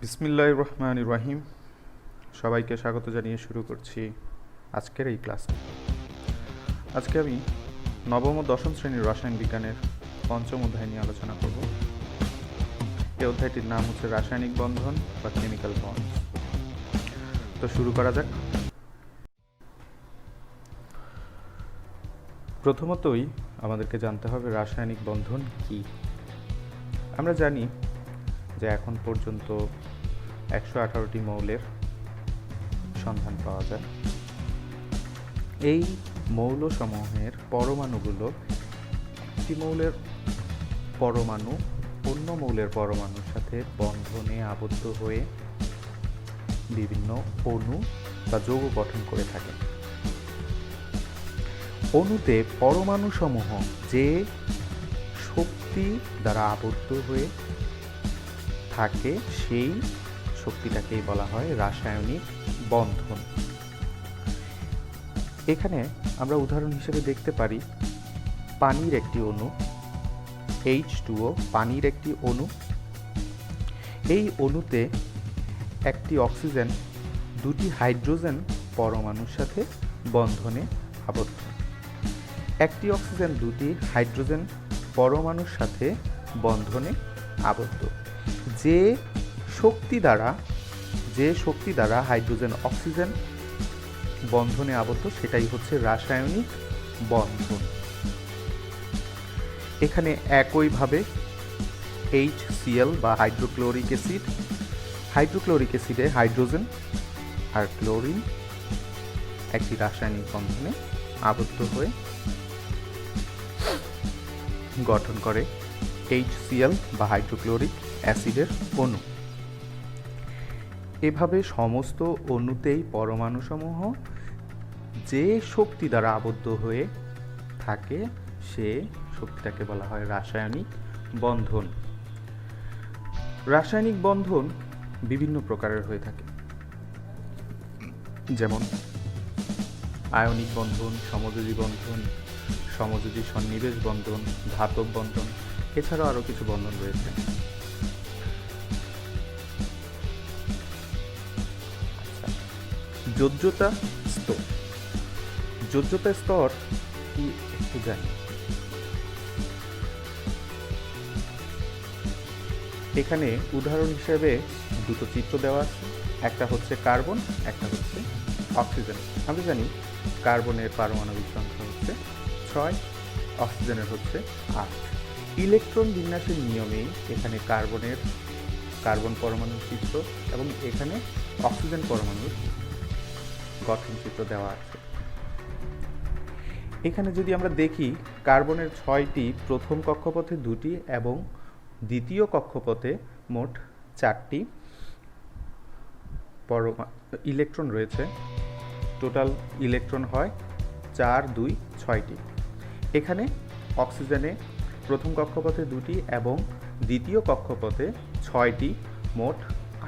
বিসমিল্লাহির রহমানির রহিম। সবাইকে স্বাগত জানিয়ে শুরু করছি আজকের এই ক্লাস। আজকে আমি নবম ও দশম শ্রেণীর রসায়ন বিজ্ঞানের পঞ্চম অধ্যায় নিয়ে আলোচনা করব। এই অধ্যায়টির নাম হচ্ছে রাসায়নিক বন্ধন বা কেমিক্যাল বন্ডস। তো শুরু করা যাক। প্রথমতই আমাদেরকে জানতে হবে রাসায়নিক বন্ধন কি। আমরা জানি যে এখন পর্যন্ত 118টি মৌলের সন্ধান পাওয়া যায়। এই মৌলসমূহের পরমাণুগুলো একটি মৌলের পরমাণু অন্য মৌলের পরমাণুর সাথে বন্ধনে আবদ্ধ হয়ে বিভিন্ন অণু বা যৌগ গঠন করে থাকে। অণুতে পরমাণুসমূহ যে শক্তি দ্বারা আবদ্ধ হয়ে থাকে সেই শক্তিটাকেই বলা হয় রাসায়নিক বন্ধন। এখানে আমরা উদাহরণ হিসেবে দেখতে পারি পানির একটি অণু H2O, পানির একটি অণু। এই অণুতে একটি অক্সিজেন দুটি হাইড্রোজেন পরমাণুর সাথে বন্ধনে আবদ্ধ। একটি অক্সিজেন দুটি হাইড্রোজেন পরমাণুর সাথে বন্ধনে আবদ্ধ। যে শক্তি দ্বারা হাইড্রোজেন অক্সিজেন বন্ধনে আবদ্ধ সেটাই হচ্ছে রাসায়নিক বন্ধন। এখানে একইভাবে HCl বা হাইড্রোক্লোরিক অ্যাসিডে হাইড্রোজেন আর ক্লোরিন একটি রাসায়নিক বন্ধনে আবদ্ধ হয়ে গঠন করে HCl বা হাইড্রোক্লোরিক অ্যাসিডের অণু। এভাবে সমস্ত অণুতেই পরমাণুসমূহ যে শক্তি দ্বারা আবদ্ধ হয়ে থাকে সে শক্তিটাকে বলা হয় রাসায়নিক বন্ধন। রাসায়নিক বন্ধন বিভিন্ন প্রকারের হয়ে থাকে, যেমন আয়নিক বন্ধন, সমযোজী বন্ধন, সমযোজী সন্নিবেশ বন্ধন, ধাতব বন্ধন, এছাড়াও আরও কিছু বন্ধন রয়েছে। যোজ্যতা স্তর। যোজ্যতা স্তর কি একটু জানি। এখানে উদাহরণ হিসেবে দুটো চিত্র দেওয়া আছে, একটা হচ্ছে কার্বন, একটা হচ্ছে অক্সিজেন। আমরা জানি কার্বনের পারমাণবিক সংখ্যা হচ্ছে 6, অক্সিজেনের হচ্ছে 8। ইলেকট্রন বিন্যাসের নিয়মেই এখানে কার্বন পরমাণুর চিত্র এবং এখানে অক্সিজেন পরমাণুর গঠন চিত্র দেওয়া আছে। এখানে যদি আমরা দেখি কার্বনের 6টি প্রথম কক্ষপথে 2টি এবং দ্বিতীয় কক্ষপথে মোট 4টি ইলেকট্রন রয়েছে। টোটাল ইলেকট্রন হয় 4, 2, 6টি। এখানে অক্সিজেনে প্রথম কক্ষপথে 2টি এবং দ্বিতীয় কক্ষপথে 6টি, মোট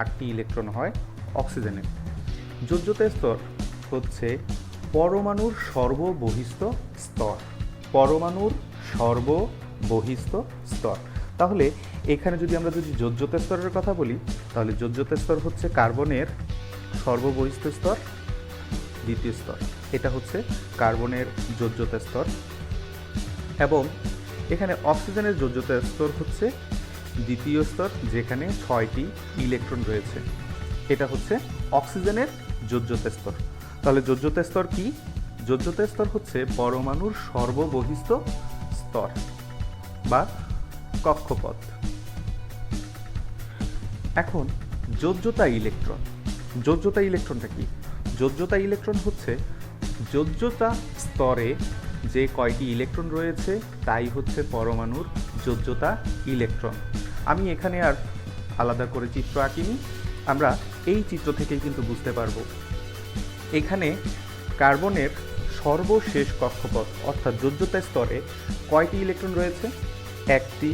8টি ইলেকট্রন হয় অক্সিজেনে। যোজ্যতা স্তর হচ্ছে পরমাণুর সর্ববহিস্থ স্তর। তাহলে এখানে যদি আমরা যোজ্যতা স্তরের কথা বলি, তাহলে যোজ্যতা স্তর হচ্ছে কার্বনের সর্ববহিস্থ স্তর, দ্বিতীয় স্তর। এটা হচ্ছে কার্বনের যোজ্যতা স্তর। এবং এখানে অক্সিজেনের যোজ্যতা স্তর হচ্ছে দ্বিতীয় স্তর, যেখানে 6টি ইলেকট্রন রয়েছে। এটা হচ্ছে অক্সিজেনের যোজ্যতা স্তর। তাহলে যোজ্যতা স্তর কি? যোজ্যতা স্তর হচ্ছে পরমাণুর সর্ববহিস্থ স্তর বা কক্ষপথ। এখন যোজ্যতা ইলেকট্রনটা কি? যোজ্যতা ইলেকট্রন হচ্ছে যোজ্যতা স্তরে যে কয়টি ইলেকট্রন রয়েছে তাই হচ্ছে পরমাণুর যোজ্যতা ইলেকট্রন। আমি এখানে আর আলাদা করে চিত্র আঁকিনি, আমরা এই চিত্র থেকেই কিন্তু বুঝতে পারবো। এখানে কার্বনের সর্বশেষ কক্ষপথ অর্থাৎ যোজ্যতা স্তরে কয়টি ইলেকট্রন রয়েছে? 1টি,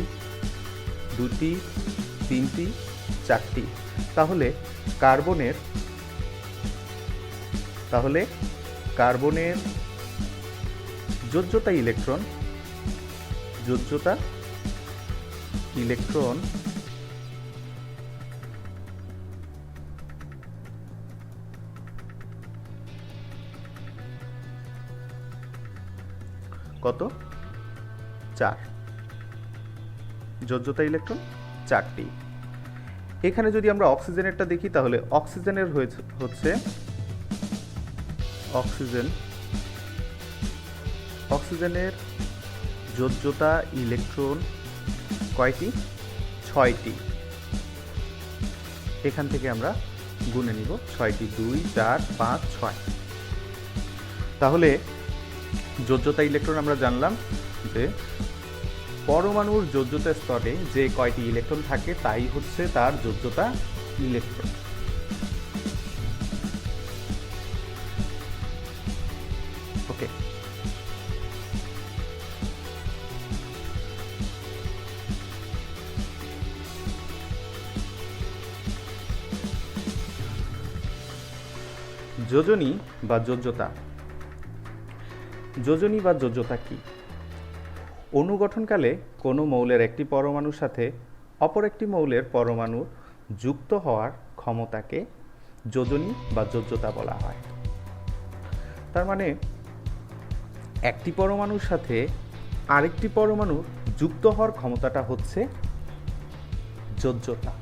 2টি, 3টি, 4টি। তাহলে কার্বনের যোজ্যতা ইলেকট্রন কত? 4। যোজ্যতা ইলেকট্রন 4টি। এখানে যদি আমরা অক্সিজেনেরটা দেখি তাহলে অক্সিজেনের হচ্ছে অক্সিজেনের যোজ্যতা ইলেকট্রন কয়টি? 6টি। এখান থেকে আমরা গুণে নিব 6টি, 2, 4, 5, 6। তাহলে যোজ্যতা ইলেকট্রন আমরা জানলাম যে পরমাণুর যোজ্যতা স্তরে যে কয়টি ইলেকট্রন থাকে তাই হচ্ছে তার যোজ্যতা ইলেকট্রন। ওকে, যোজনী বা যোজ্যতা। যোজনী বা যোজ্যতা কি? অনুগঠনকালে কোনো মৌলের একটি পরমাণুর সাথে অপর একটি মৌলের পরমাণু যুক্ত হওয়ার ক্ষমতাকে যোজনী বা যোজ্যতা বলা হয়। তার মানে একটি পরমাণুর সাথে আরেকটি পরমাণু যুক্ত হওয়ার ক্ষমতাটা হচ্ছে যোজ্যতা।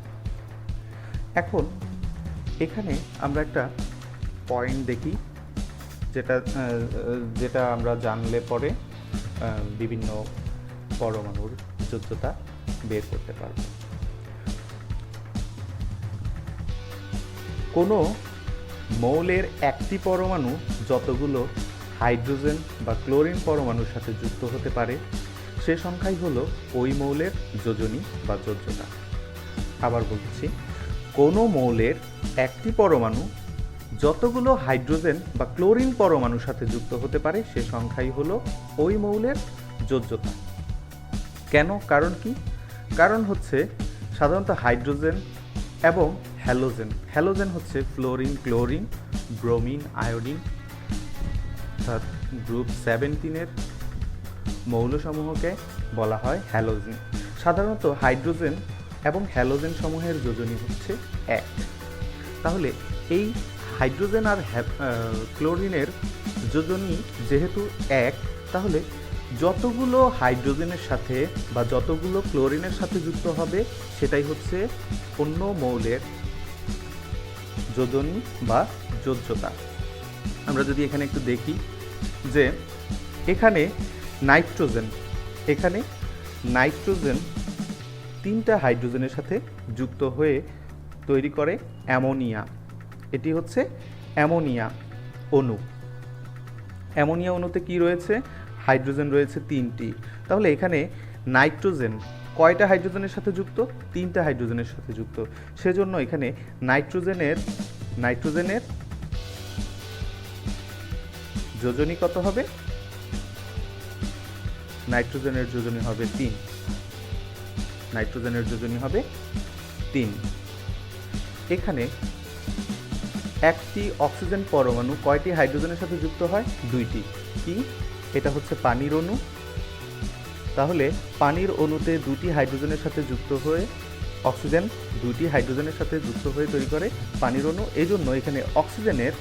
এখন এখানে আমরা একটা পয়েন্ট দেখি যেটা আমরা জানলে পরে বিভিন্ন পরমাণুর যোজ্যতা বের করতে পারব। কোনো মৌলের একটি পরমাণু যতগুলো হাইড্রোজেন বা ক্লোরিন পরমাণুর সাথে যুক্ত হতে পারে সে সংখ্যাই হলো ওই মৌলের যোজনী বা যোজ্যতা। আবার বলছি, কোনো মৌলের একটি পরমাণু যতগুলো হাইড্রোজেন বা ক্লোরিন পরমাণুর সাথে যুক্ত হতে পারে সে সংখ্যাই হলো ওই মৌলের যোজ্যতা। কেন? কারণ কি? কারণ হচ্ছে সাধারণত হাইড্রোজেন এবং হ্যালোজেন হচ্ছে ফ্লোরিন, ক্লোরিন, ব্রোমিন, আয়োডিন অর্থাৎ গ্রুপ 17 মৌলসমূহকে বলা হয় হ্যালোজেন। সাধারণত হাইড্রোজেন এবং হ্যালোজেন সমূহের যোজনী হচ্ছে 1। তাহলে এই হাইড্রোজেন আর ক্লোরিনের যোজনী যেহেতু 1, তাহলে যতগুলো হাইড্রোজেনের সাথে বা যতগুলো ক্লোরিনের সাথে যুক্ত হবে সেটাই হচ্ছে অন্য মৌলের যোজনী বা যোজ্যতা। আমরা যদি এখানে একটু দেখি যে এখানে নাইট্রোজেন 3টা হাইড্রোজেনের সাথে যুক্ত হয়ে তৈরি করে অ্যামোনিয়া। এটি হচ্ছে অ্যামোনিয়া অণু। অ্যামোনিয়া অণুতে কি রয়েছে? হাইড্রোজেন রয়েছে 3টি। তাহলে এখানে নাইট্রোজেন কয়টা হাইড্রোজেনের সাথে যুক্ত? 3টা হাইড্রোজেনের সাথে যুক্ত। সেজন্য এখানে নাইট্রোজেনের যোজনী কত হবে? নাইট্রোজেনের যোজনী হবে 3। নাইট্রোজেনের যোজনী হবে 3। এখানে একটি অক্সিজেন পরমাণু কয়টি হাইড্রোজেনের সাথে যুক্ত হয়? 2টি। কি? এটা হচ্ছে পানির অণু। তাহলে পানির অণুতে 2টি হাইড্রোজেনের সাথে যুক্ত হয়ে অক্সিজেন 2টি হাইড্রোজেনের সাথে যুক্ত হয়ে তৈরি করে পানির অণু। এই জন্য এখানে অক্সিজেনের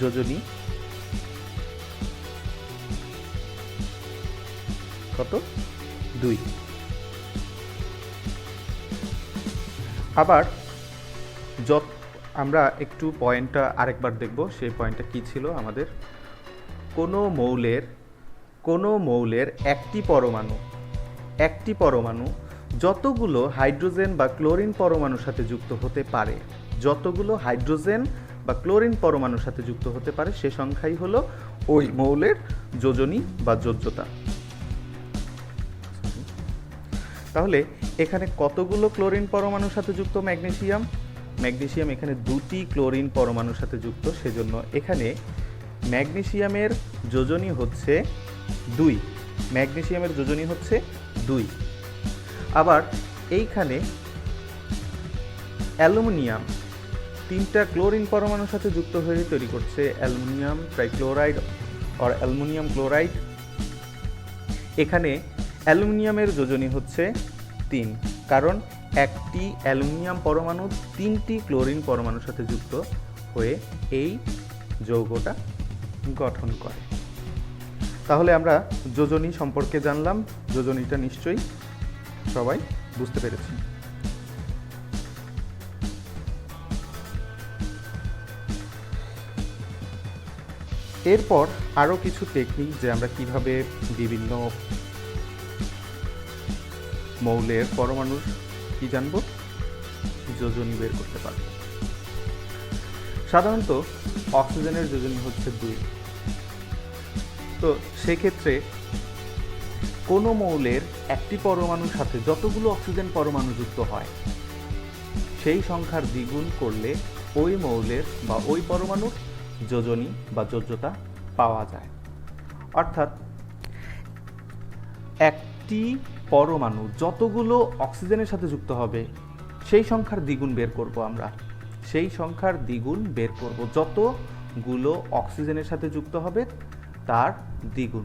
যোজনী কত? 2। আবার আমরা একটু পয়েন্টটা আরেকবার দেখব। সেই পয়েন্টটা কি ছিল আমাদের? কোনো মৌলের একটি পরমাণু যতগুলো হাইড্রোজেন বা ক্লোরিন পরমাণুর সাথে যুক্ত হতে পারে, সে সংখ্যাই হলো ওই মৌলের যোজনী বা যোজ্যতা। তাহলে এখানে কতগুলো ক্লোরিন পরমাণুর সাথে যুক্ত ম্যাগনেসিয়াম এখানে 2টি ক্লোরিন পরমাণুর সাথে যুক্ত। সেজন্য এখানে ম্যাগনেসিয়ামের যোজনী হচ্ছে 2। আবার এইখানে অ্যালুমিনিয়াম 3টা ক্লোরিন পরমাণুর সাথে যুক্ত হয়ে তৈরি করছে aluminium trichloride or aluminium chloride. এখানে অ্যালুমিনিয়ামের যোজনী হচ্ছে 3, কারণ একটি অ্যালুমিনিয়াম পরমাণু 3টি ক্লোরিন পরমাণুর সাথে যুক্ত হয়ে এই যৌগটা গঠন করে। তাহলে আমরা যোজনী সম্পর্কে জানলাম। যোজনীটা নিশ্চয়ই সবাই বুঝতে পেরেছি। এরপর আরও কিছু টেকনিক, যে আমরা কিভাবে বিভিন্ন মৌলের পরমাণুর কি জানব, যোজনী বের করতে পারব। সাধারণত অক্সিজেনের যোজনী হচ্ছে 2। তো সেক্ষেত্রে কোনো মৌলের একটি পরমাণুর সাথে যতগুলো অক্সিজেন পরমাণু যুক্ত হয় সেই সংখ্যার দ্বিগুণ করলে ওই মৌলের বা ওই পরমাণুর যোজনী বা যোজ্যতা পাওয়া যায়। অর্থাৎ একটি পরমাণু যতগুলো অক্সিজেনের সাথে যুক্ত হবে সেই সংখ্যার দ্বিগুণ বের করব আমরা। সেই সংখ্যার দ্বিগুণ বের করব, যতগুলো অক্সিজেনের সাথে যুক্ত হবে তার দ্বিগুণ।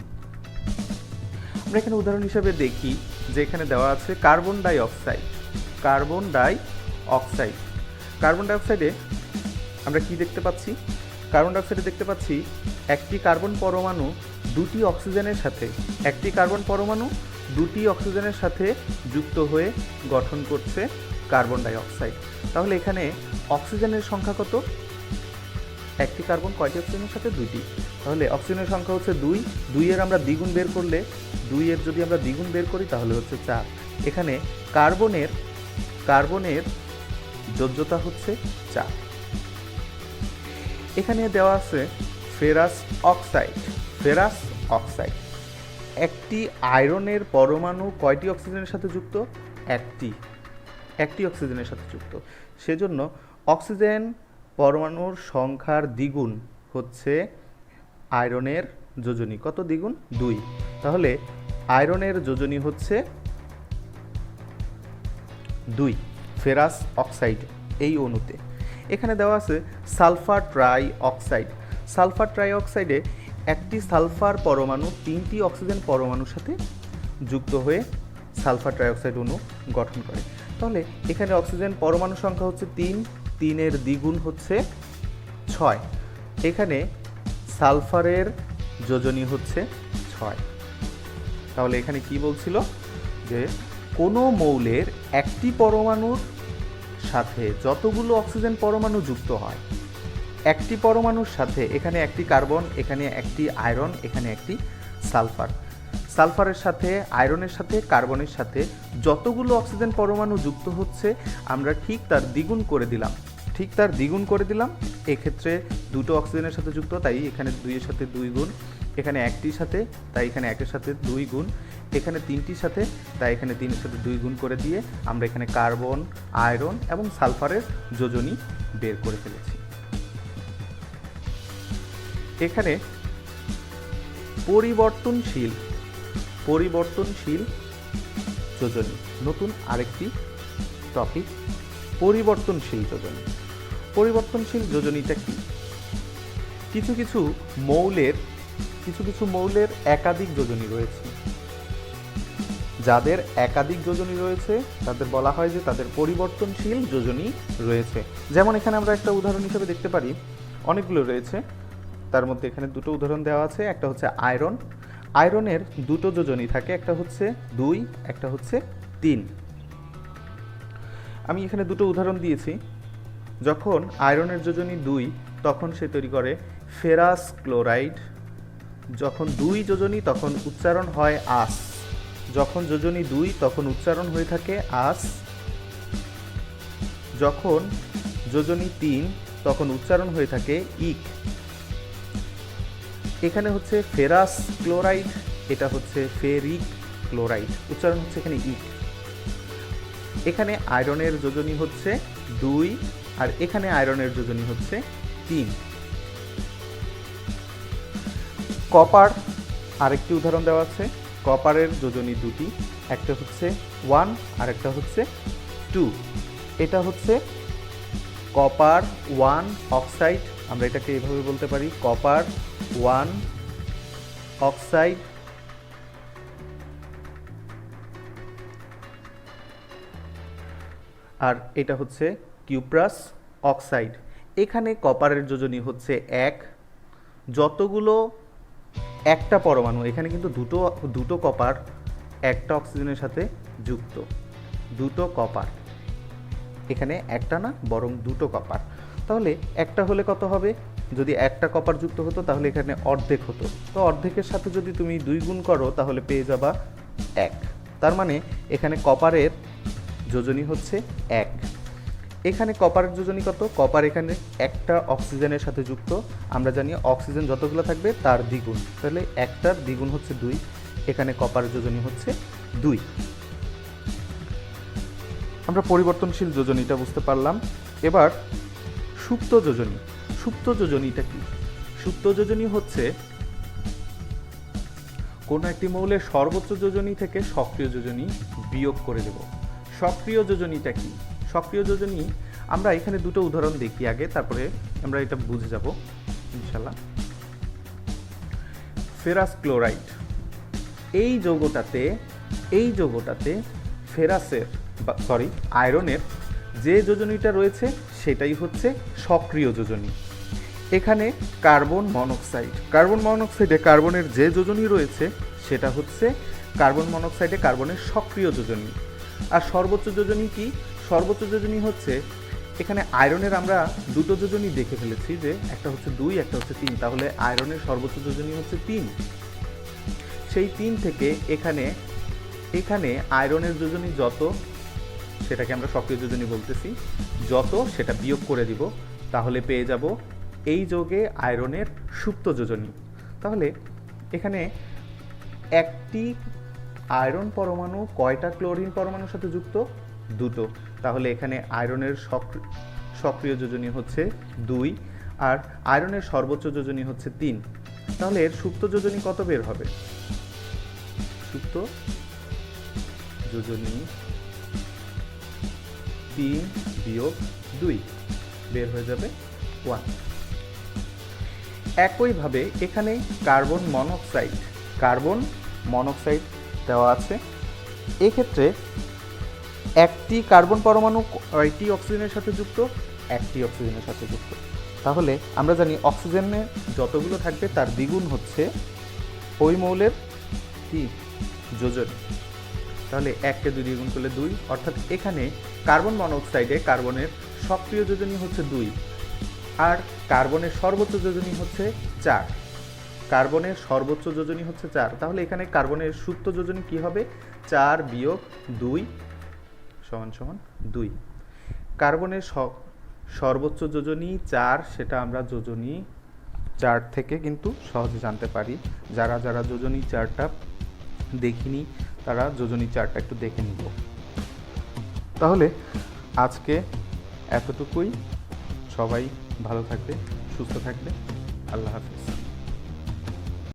আমরা এখানে উদাহরণ হিসেবে দেখি যে এখানে দেওয়া আছে carbon die oxide. Carbon die oxide carbon die অক্সাইডে আমরা কি দেখতে পাচ্ছি? কার্বন ডাই অক্সাইডে দেখতে পাচ্ছি একটি কার্বন পরমাণু দুটি অক্সিজেনের সাথে অক্সিজেনের সাথে যুক্ত হয়ে গঠন করছে কার্বন ডাই অক্সাইড। তাহলে এখানে অক্সিজেনের সংখ্যা কত? একটি কার্বন কয়টি অক্সিজেনের সাথে? 2টি। তাহলে অক্সিজেনের সংখ্যা হচ্ছে 2। 2 এর আমরা দ্বিগুণ বের করলে, 2 এর যদি আমরা দ্বিগুণ বের করি তাহলে হচ্ছে 4। এখানে কার্বনের যোজ্যতা হচ্ছে 4। এখানে দেওয়া আছে ফেরাস অক্সাইড। একটি আয়রনের পরমাণু কয়টি অক্সিজেনের সাথে যুক্ত? একটি অক্সিজেনের সাথে যুক্ত। সেজন্য অক্সিজেন পরমাণুর সংখ্যার দ্বিগুণ হচ্ছে আয়রনের যোজনী। কত দ্বিগুণ? 2। তাহলে আয়রনের যোজনী হচ্ছে 2 ফেরাস অক্সাইড এই অণুতে। এখানে দেওয়া আছে সালফার ট্রাই অক্সাইডে একটি সালফার পরমাণু 3টি অক্সিজেন পরমাণুর সাথে যুক্ত হয়ে সালফার ট্রাই অক্সাইড অণু গঠন করে। তাহলে এখানে অক্সিজেন পরমাণু সংখ্যা হচ্ছে 3, 3 এর দ্বিগুণ হচ্ছে 6। এখানে সালফারের যোজনী হচ্ছে 6। তাহলে এখানে কি বলছিল যে কোনো মৌলের একটি পরমাণুর সাথে যতগুলো অক্সিজেন পরমাণু যুক্ত হয়, একটি পরমাণুর সাথে, এখানে একটি কার্বন, এখানে একটি আয়রন, এখানে একটি সালফারের সাথে, আয়রনের সাথে, কার্বনের সাথে যতগুলো অক্সিজেন পরমাণু যুক্ত হচ্ছে আমরা ঠিক তার দ্বিগুণ করে দিলাম। এক্ষেত্রে দুটো অক্সিজেনের সাথে যুক্ত, তাই এখানে 2 এর সাথে 2 গুণ, এখানে একটির সাথে, তাই এখানে 1 এর সাথে 2 গুণ, এখানে 3টির সাথে, তাই এখানে 3 এর সাথে 2 গুণ করে দিয়ে আমরা এখানে কার্বন, আয়রন এবং সালফারের যোজনী বের করে ফেলেছি। এখানে পরিবর্তনশীল যোজনী, নতুন আরেকটি টপিক, পরিবর্তনশীল যোজনীটা কি? কিছু কিছু মৌলের একাধিক যোজনী রয়েছে। যাদের একাধিক যোজনী রয়েছে তাদের বলা হয় যে তাদের পরিবর্তনশীল যোজনী রয়েছে। যেমন এখানে আমরা একটা উদাহরণ হিসেবে দেখতে পারি, অনেকগুলো রয়েছে, তার মধ্যে এখানে দুটো উদাহরণ দেওয়া আছে। একটা হচ্ছে আয়রনের দুটো যোজনী থাকে, একটা হচ্ছে 2, একটা হচ্ছে 3। আমি এখানে দুটো উদাহরণ দিয়েছি। যখন আয়রনের যোজনী 2 তখন সে তৈরি করে ফেরাস ক্লোরাইড। যখন 2 যোজনী তখন উচ্চারণ হয় আস। যখন যোজনী 2 তখন উচ্চারণ হয়ে থাকে আস। যখন যোজনী 3 তখন উচ্চারণ হয়ে থাকে ইক। এখানে হচ্ছে ফেরাস ক্লোরাইড, এটা হচ্ছে ফেরিক ক্লোরাইড, উচ্চারণ হচ্ছে এখানে ইক। এখানে আয়রনের যোজনী হচ্ছে 2 আর এখানে আয়রনের যোজনী হচ্ছে 3। কপার আরেকটি উদাহরণ দেওয়া আছে। কপারের যোজনী 2টি, একটা হচ্ছে 1 আর একটা হচ্ছে 2। এটা হচ্ছে কপার 1 অক্সাইড, আমরা এটাকে এভাবে বলতে পারি কপার 1 অক্সাইড। আর এটা হচ্ছে কিউপ্রাস অক্সাইড। এখানে কপারের যোজনী হচ্ছে 1, যতগুলো একটা পরমাণু, এখানে কিন্তু দুটো কপার একটা অক্সিজেনের সাথে যুক্ত, দুটো কপার, এখানে একটা না বরং দুটো কপার। তাহলে একটা হলে কত হবে? যদি একটা কপার যুক্ত হতো তাহলে এখানে অর্ধেক হতো, তো অর্ধেকের সাথে যদি তুমি 2 গুণ করো তাহলে পেয়ে যাবা 1। তার মানে এখানে কপারের যোজনী হচ্ছে 1। এখানে কপারের যোজনী কত? কপার এখানে একটা অক্সিজেনের সাথে যুক্ত, আমরা জানি অক্সিজেন যতগুলো থাকবে তার দ্বিগুণ, তাহলে একটার দ্বিগুণ হচ্ছে 2, এখানে কপারের যোজনী হচ্ছে 2। আমরা পরিবর্তনশীল যোজনীটা বুঝতে পারলাম। এবার সুপ্ত যোজনী। সুপ্ত যোজনীটা কি? সুপ্ত যোজনী হচ্ছে কোনো একটি মৌলের সর্বোচ্চ যোজনী থেকে সক্রিয় যোজনী বিয়োগ করে দেব। সক্রিয় যোজনীটা কি? সক্রিয় যোজনী আমরা এখানে দুটো উদাহরণ দেখি আগে, তারপরে আমরা এটা বুঝে যাব ইনশাআল্লাহ। ফেরাস ক্লোরাইড, এই যৌগটাতে ফেরাসের আয়রনের যে যোজনীটা রয়েছে সেটাই হচ্ছে সক্রিয় যোজনী। এখানে কার্বন মনোক্সাইডে কার্বনের যে যোজনী রয়েছে সেটা হচ্ছে কার্বন মনোক্সাইডে কার্বনের সক্রিয় যোজনী। আর সর্বোচ্চ যোজনী কি? সর্বোচ্চ যোজনী হচ্ছে এখানে আয়রনের আমরা দুটো যোজনী দেখে ফেলেছি, যে একটা হচ্ছে 2, একটা হচ্ছে 3, তাহলে আয়রনের সর্বোচ্চ যোজনী হচ্ছে 3। সেই 3 থেকে এখানে আয়রনের যোজনী যত, সেটাকে আমরা সক্রিয় যোজনী বলতেছি, যত সেটা বিয়োগ করে দিব, তাহলে পেয়ে যাব এই যৌগে আয়রনের সুপ্ত যোজনী। তাহলে এখানে একটি আয়রন পরমাণু কয়টা ক্লোরিন পরমাণুর সাথে যুক্ত? 2টো, তাহলে এখানে আয়রনের সক্রিয় যোজনী হচ্ছে 2 আর আয়রনের সর্বোচ্চ যোজনী হচ্ছে 3। তাহলে এর সুপ্ত যোজনী কত বের হবে? সুপ্ত যোজনী 3 বিয়োগ 2 বের হয়ে যাবে 1। একইভাবে এখানে কার্বন মনোক্সাইড দেওয়া আছে। এক্ষেত্রে একটি কার্বন পরমাণু কয়টি অক্সিজেনের সাথে যুক্ত? একটি অক্সিজেনের সাথে যুক্ত। তাহলে আমরা জানি অক্সিজেনে যতগুলো থাকবে তার দ্বিগুণ হচ্ছে ওই মৌলের কি যোজনী। তাহলে 1কে 2 দ্বিগুণ করলে 2, অর্থাৎ এখানে কার্বন মনোক্সাইডে কার্বনের সক্রিয় যোজনী হচ্ছে 2 আর কার্বনের সর্বোচ্চ যোজনী হচ্ছে 4। কার্বনের সর্বোচ্চ যোজনী হচ্ছে 4, তাহলে এখানে কার্বনের সুপ্ত যোজনী কি হবে? 4 বিয়োগ 2 সমান 2। কার্বনের সর্বোচ্চ যোজনী 4, সেটা আমরা যোজনী 4 থেকে কিন্তু সহজে জানতে পারি। যারা যোজনী 4টা দেখিনি তারা যোজনী 4টা একটু দেখে নিব। তাহলে আজকে এতটুকুই। সবাই ভালো থাকবে, সুস্থ থাকবে। আল্লাহ হাফেজ।